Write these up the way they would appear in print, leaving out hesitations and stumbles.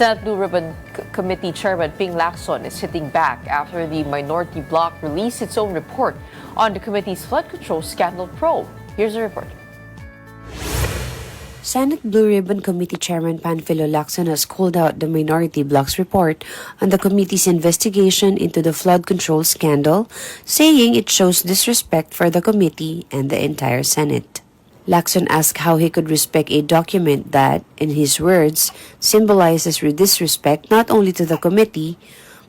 Senate Blue Ribbon Committee Chairman Ping Lacson is sitting back after the minority bloc released its own report on the committee's flood control scandal probe. Here's the report. Senate Blue Ribbon Committee Chairman Panfilo Lacson has called out the minority bloc's report on the committee's investigation into the flood control scandal, saying it shows disrespect for the committee and the entire Senate. Lacson asked how he could respect a document that, in his words, symbolizes disrespect not only to the committee,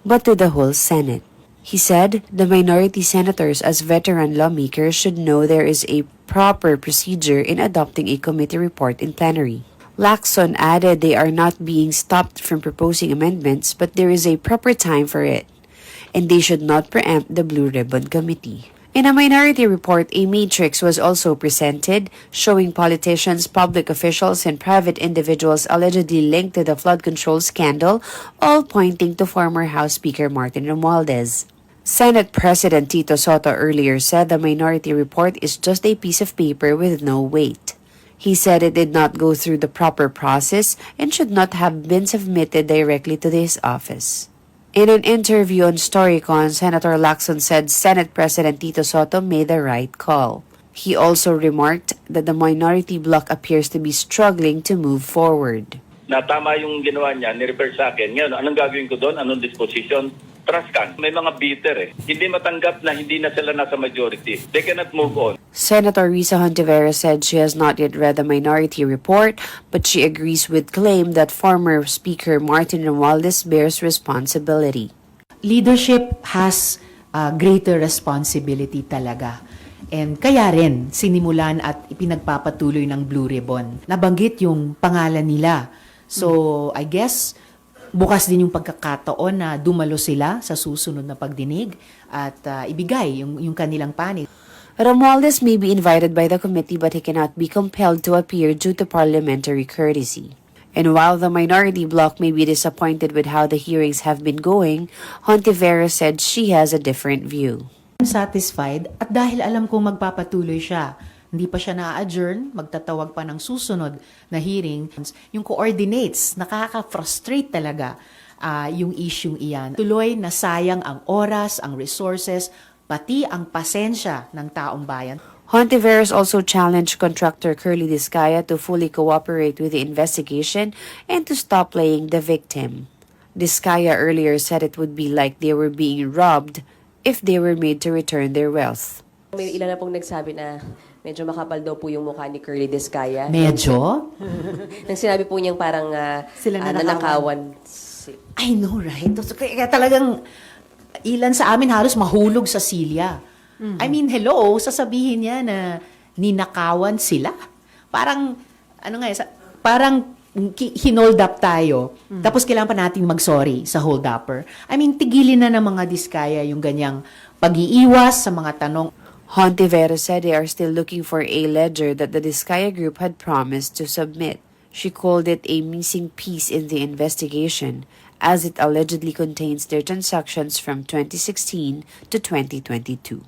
but to the whole Senate. He said the minority senators as veteran lawmakers should know there is a proper procedure in adopting a committee report in plenary. Lacson added they are not being stopped from proposing amendments, but there is a proper time for it, and they should not preempt the Blue Ribbon Committee. In a minority report, a matrix was also presented showing politicians, public officials, and private individuals allegedly linked to the flood control scandal, all pointing to former House Speaker Martin Romualdez. Senate President Tito Sotto earlier said the minority report is just a piece of paper with no weight. He said it did not go through the proper process and should not have been submitted directly to his office. In an interview on Storycon, Senator Lacson said Senate President Tito Sotto made the right call. He also remarked that the minority bloc appears to be struggling to move forward. Na tama yung ginawa niya, ni-refer sa akin. Ngayon, anong gagawin ko doon? Anong disposition? Trust can. May mga bitter Hindi matanggap na hindi na sila nasa majority. They cannot move on. Senator Risa Hontiveros said she has not yet read the minority report, but she agrees with claim that former Speaker Martin Romualdez bears responsibility. Leadership has greater responsibility talaga. And kaya rin sinimulan at ipinagpapatuloy ng Blue Ribbon. Nabanggit yung pangalan nila. So, I guess bukas din yung pagkakataon na dumalo sila sa susunod na pagdinig at ibigay yung kanilang panig. Romualdez may be invited by the committee but he cannot be compelled to appear due to parliamentary courtesy. And while the minority bloc may be disappointed with how the hearings have been going, Hontiveros said she has a different view. I'm satisfied at dahil alam kong magpapatuloy siya. Hindi pa siya na-adjourn, magtatawag pa ng susunod na hearings. Yung coordinates, nakaka-frustrate talaga yung isyung iyan. Tuloy na sayang ang oras, ang resources, pati ang pasensya ng taong bayan. Hontiveros also challenged contractor Curly Discaya to fully cooperate with the investigation and to stop playing the victim. Discaya earlier said it would be like they were being robbed if they were made to return their wealth. May ilan na pong nagsabi na medyo makapal daw po yung mukha ni Curly Discaya. Medyo? Nang sinabi po niyang parang Sila nanakawan. I know, right? Kaya talagang ilan sa amin halos mahulog sa silya. I mean, hello, sasabihin niya na ninakawan sila. Parang, parang hinold up tayo. Tapos kailangan pa natin mag-sorry sa hold upper. I mean, tigilin na ng mga Discaya yung ganyang pag-iiwas sa mga tanong. Hontiveros said they are still looking for a ledger that the Discaya Group had promised to submit. She called it a missing piece in the investigation, as it allegedly contains their transactions from 2016 to 2022.